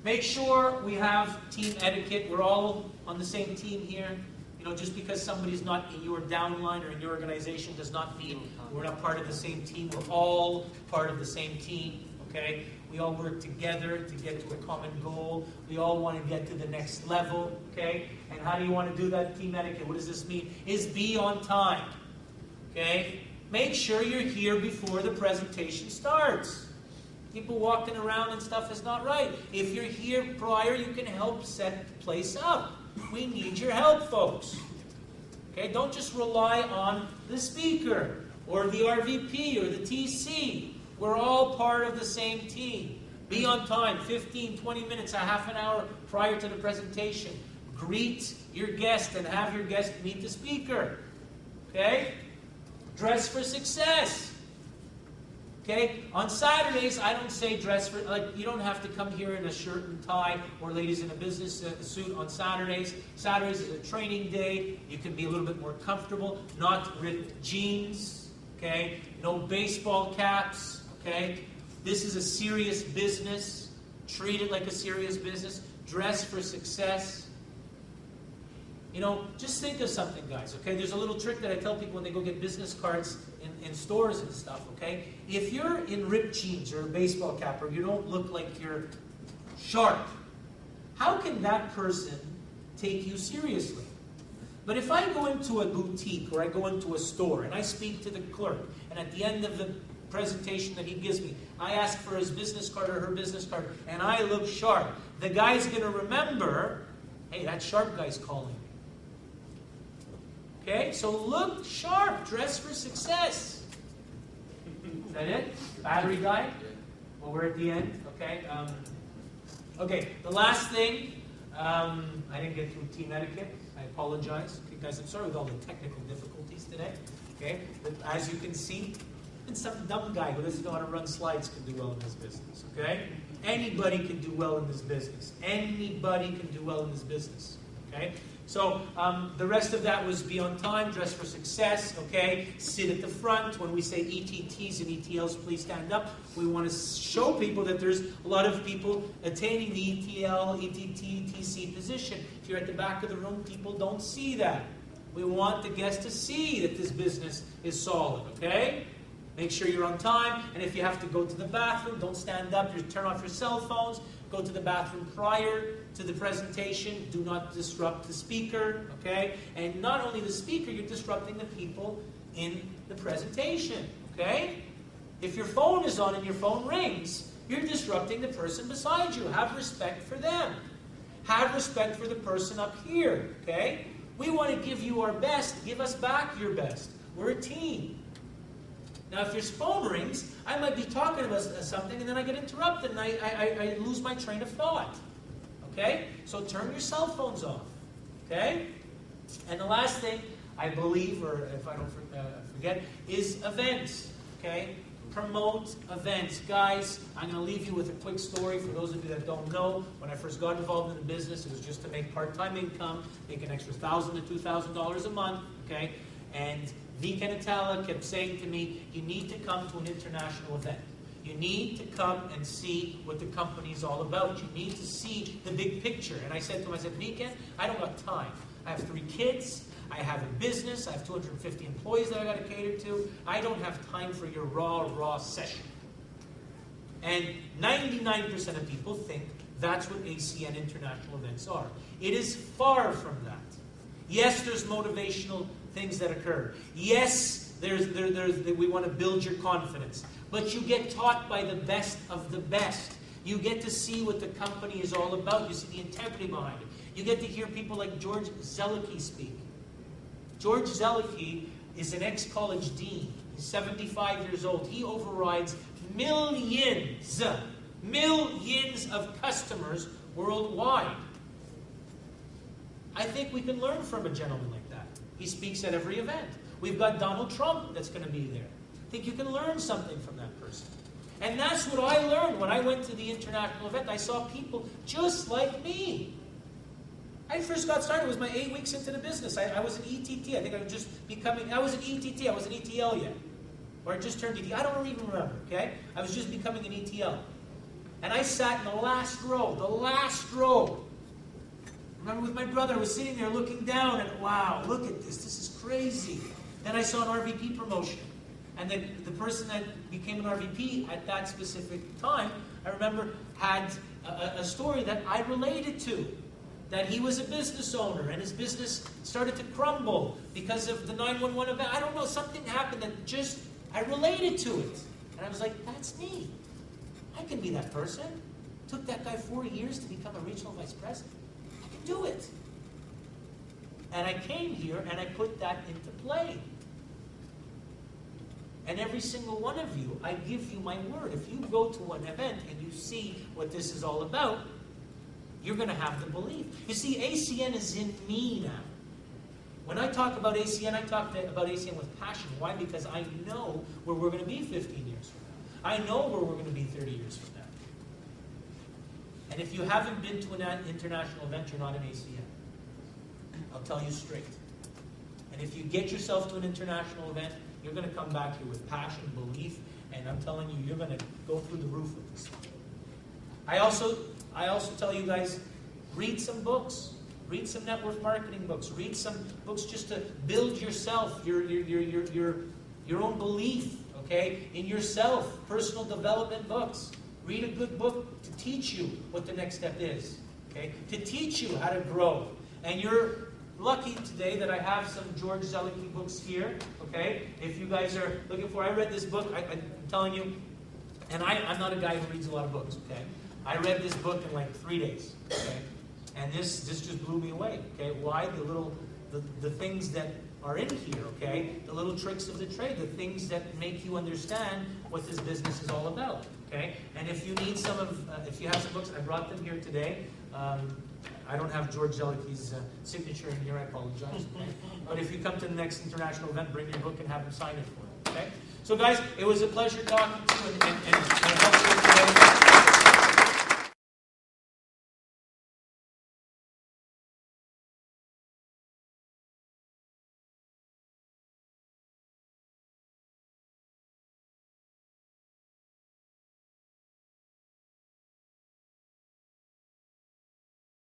Make sure we have team etiquette. We're all on the same team here. You know, just because somebody's not in your downline or in your organization does not mean we're not part of the same team. We're all part of the same team, okay? We all work together to get to a common goal. We all want to get to the next level, okay? And how do you want to do that team etiquette? What does this mean? Is be on time, okay? Make sure you're here before the presentation starts. People walking around and stuff is not right. If you're here prior, you can help set the place up. We need your help, folks. Okay, don't just rely on the speaker or the RVP or the TC. We're all part of the same team. Be on time, 15, 20 minutes, a half an hour prior to the presentation. Greet your guest and have your guest meet the speaker. Okay? Dress for success. Okay? On Saturdays, I don't say dress for, like, you don't have to come here in a shirt and tie or ladies in a business suit on Saturdays. Saturdays is a training day. You can be a little bit more comfortable. Not ripped jeans. Okay? No baseball caps. Okay? This is a serious business. Treat it like a serious business. Dress for success. You know, just think of something, guys, okay? There's a little trick that I tell people when they go get business cards in stores and stuff, okay? If you're in ripped jeans or a baseball cap or you don't look like you're sharp, how can that person take you seriously? But if I go into a boutique or I go into a store and I speak to the clerk and at the end of the presentation that he gives me, I ask for his business card or her business card and I look sharp, the guy's going to remember, hey, that sharp guy's calling. Okay, so look sharp, dress for success. Is that it? Battery died? Well, we're at the end, okay? Okay, the last thing, I didn't get through team etiquette. I apologize. Okay, guys, I'm sorry with all the technical difficulties today. Okay, but as you can see, and some dumb guy who doesn't know how to run slides can do well in this business, okay? Anybody can do well in this business. Anybody can do well in this business, okay? So the rest of that was be on time, dress for success, okay? Sit at the front. When we say ETTs and ETLs, please stand up. We want to show people that there's a lot of people attaining the ETL, ETT, TC position. If you're at the back of the room, people don't see that. We want the guests to see that this business is solid, okay? Make sure you're on time, and if you have to go to the bathroom, don't stand up. You turn off your cell phones. Go to the bathroom prior to the presentation. Do not disrupt the speaker, okay? And not only the speaker, you're disrupting the people in the presentation, okay? If your phone is on and your phone rings, you're disrupting the person beside you. Have respect for them. Have respect for the person up here, okay? We want to give you our best. Give us back your best. We're a team. Now, if your phone rings, I might be talking about something and then I get interrupted and I lose my train of thought. Okay? So turn your cell phones off. Okay? And the last thing, I believe, or if I don't forget, is events. Okay? Promote events. Guys, I'm going to leave you with a quick story for those of you that don't know. When I first got involved in the business, it was just to make part-time income, make an extra $1,000 to $2,000 a month. Okay? And V. Canatella kept saying to me, you need to come to an international event. You need to come and see what the company is all about. You need to see the big picture. And I said to him, I said, Viken, I don't got time. I have 3 kids. I have a business. I have 250 employees that I got to cater to. I don't have time for your raw session. And 99% of people think that's what ACN international events are. It is far from that. Yes, there's motivational things that occur. Yes, we want to build your confidence. But you get taught by the best of the best. You get to see what the company is all about. You see the integrity behind it. You get to hear people like George Zelicki speak. George Zelicki is an ex-college dean. He's 75 years old. He overrides millions of customers worldwide. I think we can learn from a gentleman like that. He speaks at every event. We've got Donald Trump that's going to be there. I think you can learn something from that person. And that's what I learned when I went to the international event. I saw people just like me. I first got started, it was my 8 weeks into the business. I was an ETT. I think I was just becoming, I was an ETT. I wasn't ETL yet. Or I just turned ETL. I don't even remember, okay? I was just becoming an ETL. And I sat in the last row, the last row. I remember with my brother, I was sitting there looking down and, wow, look at this. This is crazy. Then I saw an RVP promotion. And the person that became an RVP at that specific time, I remember, had a story that I related to. That he was a business owner and his business started to crumble because of the 911 event. I don't know, something happened that just, I related to it. And I was like, that's me. I can be that person. It took that guy 4 years to become a regional vice president. I can do it. And I came here and I put that into play. And every single one of you, I give you my word. If you go to an event and you see what this is all about, you're going to have the belief. You see, ACN is in me now. When I talk about ACN, I talk about ACN with passion. Why? Because I know where we're going to be 15 years from now. I know where we're going to be 30 years from now. And if you haven't been to an international event, you're not an ACN. I'll tell you straight. And if you get yourself to an international event, you're going to come back here with passion, belief, and I'm telling you, you're going to go through the roof with this thing. I also tell you guys, read some books. Read some network marketing books. Read some books just to build yourself, your own belief, okay, in yourself. Personal development books. Read a good book to teach you what the next step is, okay, to teach you how to grow. And you're lucky today that I have some George Zelicki books here, okay? If you guys are looking for, I read this book, I'm telling you, and I'm not a guy who reads a lot of books, okay? I read this book in like 3 days, okay? And this just blew me away, okay? Why? The things that are in here, okay? The little tricks of the trade, the things that make you understand what this business is all about, okay? And if you need if you have some books, I brought them here today. I don't have George Zelicki's signature in here, I apologize, okay? But if you come to the next international event, bring your book and have him sign it for you, okay? So guys, it was a pleasure talking to you and helping you today.